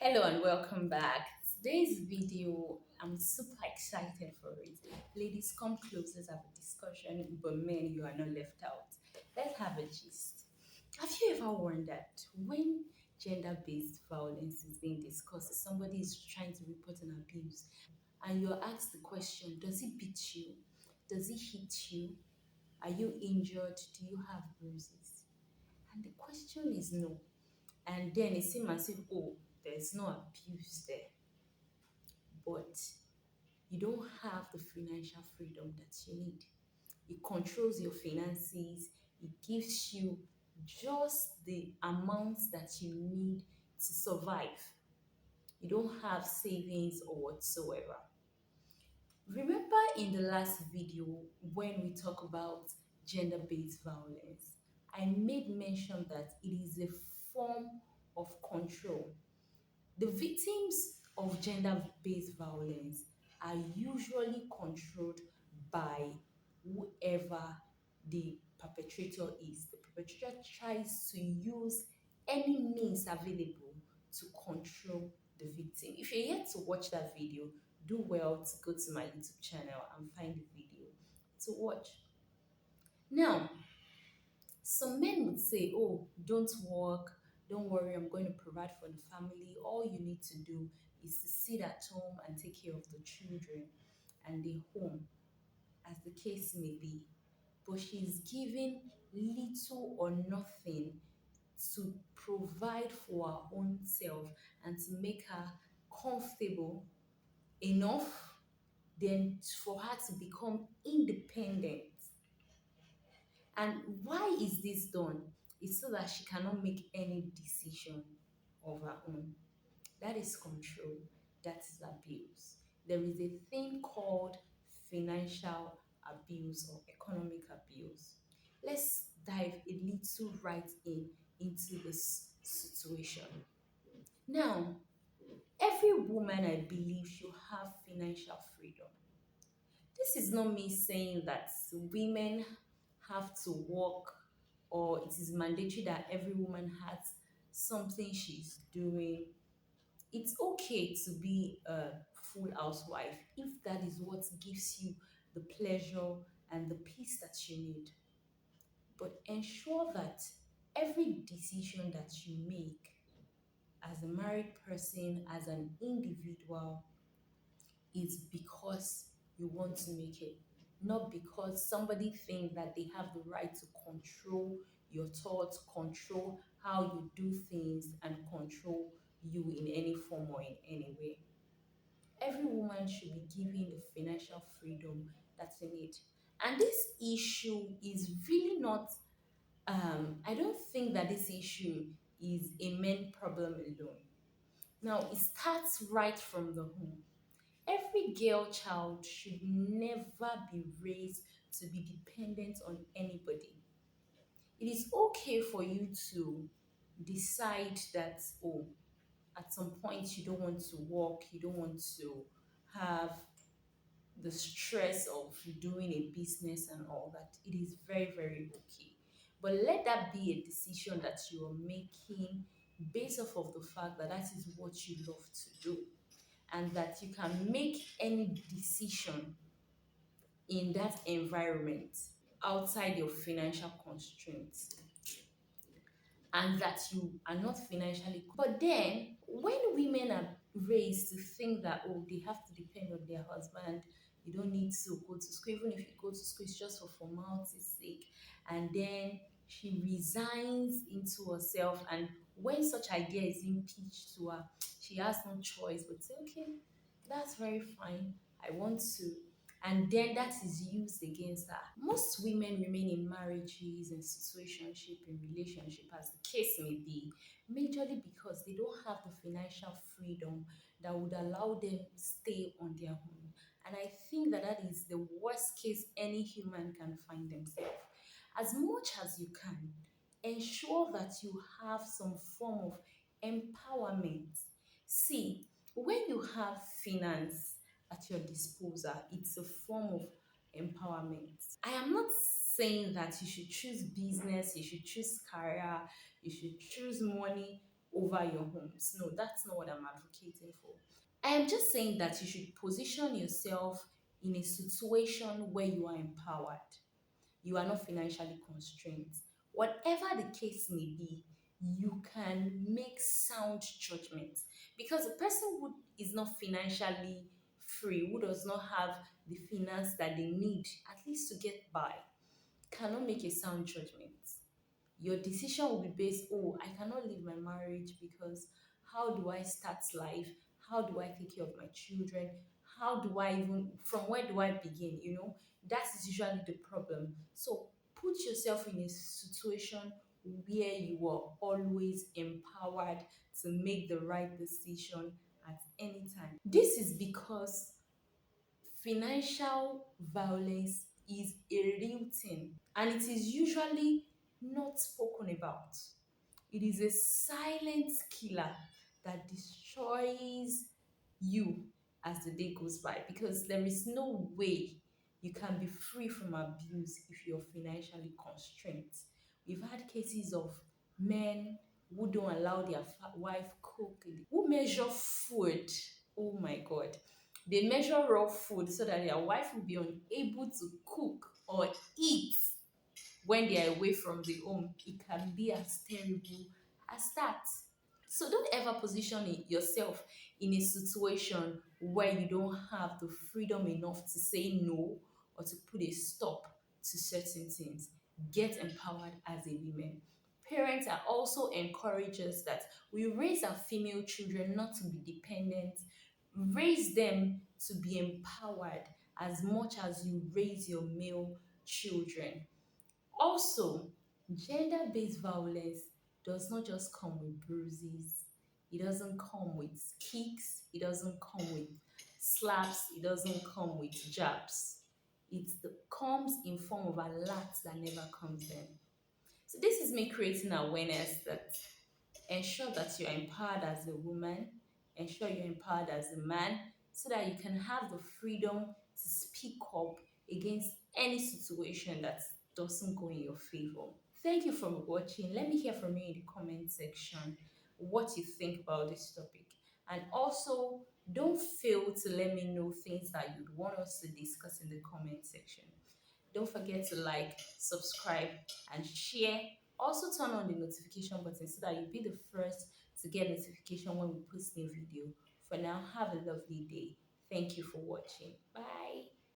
Hello and welcome back. Today's video, I'm super excited for it. Ladies, come close, let's have a discussion, but men, you are not left out. Let's have a gist. Have you ever wondered when gender based violence is being discussed, somebody is trying to report an abuse, and you're asked the question, does he beat you? Does he hit you? Are you injured? Do you have bruises? And the question is no. And then it seems as if, oh, there's no abuse there, but you don't have the financial freedom that you need. It controls your finances, it gives you just the amounts that you need to survive. You don't have savings or whatsoever. Remember in the last video when we talk about gender based violence, I made mention that it is a form of control. The victims of gender based violence are usually controlled by whoever the perpetrator is. The perpetrator tries to use any means available to control the victim. If you're yet to watch that video, do well to go to my YouTube channel and find the video to watch. Now, some men would say, oh, don't work, don't worry, I'm going to provide for the family. All you need to do is to sit at home and take care of the children and the home, as the case may be. But she's given little or nothing to provide for her own self and to make her comfortable enough then for her to become independent. And why is this done? It's so that she cannot make any decision of her own. That is control. That is abuse. There is a thing called financial abuse or economic abuse. Let's dive a little right into this situation. Now, every woman, I believe, should have financial freedom. This is not me saying that women have to work or it is mandatory that every woman has something she's doing. It's okay to be a full housewife if that is what gives you the pleasure and the peace that you need. But ensure that every decision that you make as a married person, as an individual, is because you want to make it, not because somebody thinks that they have the right to control your thoughts, control how you do things, and control you in any form or in any way. Every woman should be given the financial freedom that they need. And this issue is really not, I don't think that this issue is a men problem alone. Now, it starts right from the home. Every girl child should never be raised to be dependent on anybody. It is okay for you to decide that, oh, at some point you don't want to work, you don't want to have the stress of doing a business and all that. It is very, very okay. But let that be a decision that you are making based off of the fact that that is what you love to do and that you can make any decision in that environment outside your financial constraints and that you are not financially. But then, when women are raised to think that, oh, they have to depend on their husband, you don't need to go to school, even if you go to school, it's just for formality's sake, and then she resigns into herself, and when such idea is being pitched to her, she has no choice but say, okay, that's very fine, I want to. And then that is used against her. Most women remain in marriages and situationship and relationship as the case may be, majorly because they don't have the financial freedom that would allow them stay on their own. And I think that that is the worst case any human can find themselves. As much as you can, ensure that you have some form of empowerment. See, when you have finance at your disposal, it's a form of empowerment. I am not saying that you should choose business, you should choose career, you should choose money over your homes. No, that's not what I'm advocating for. I am just saying that you should position yourself in a situation where you are empowered. You are not financially constrained. Whatever the case may be, you can make sound judgments because the person who is not financially free, who does not have the finance that they need at least to get by, cannot make a sound judgment. Your decision will be based, oh, I cannot leave my marriage because how do I start life? How do I take care of my children? How do I even, from where do I begin? That is usually the problem. So put yourself in a situation where you are always empowered to make the right decision at any time. This is because financial violence is a real thing and it is usually not spoken about. It is a silent killer that destroys you as the day goes by because there is no way you can be free from abuse if you're financially constrained. We've had cases of men who don't allow their wife cook, who measure food. Oh my God. They measure raw food so that their wife will be unable to cook or eat when they are away from the home. It can be as terrible as that. So don't ever position yourself in a situation where you don't have the freedom enough to say no or to put a stop to certain things. Get empowered as a woman. Parents are also encouragers that we raise our female children not to be dependent, raise them to be empowered as much as you raise your male children. Also, gender based violence does not just come with bruises, it doesn't come with kicks, it doesn't come with slaps, it doesn't come with jabs. Comes in form of alerts that never comes in. So this is me creating awareness that ensure that you're empowered as a woman, ensure you're empowered as a man, so that you can have the freedom to speak up against any situation that doesn't go in your favor. Thank you for watching. Let me hear from you in the comment section what you think about this topic. And also, don't fail to let me know things that you'd want us to discuss in the comment section. Don't forget to like, subscribe, and share. Also turn on the notification button so that you'll be the first to get notification when we post new video. For now, have a lovely day. Thank you for watching. Bye.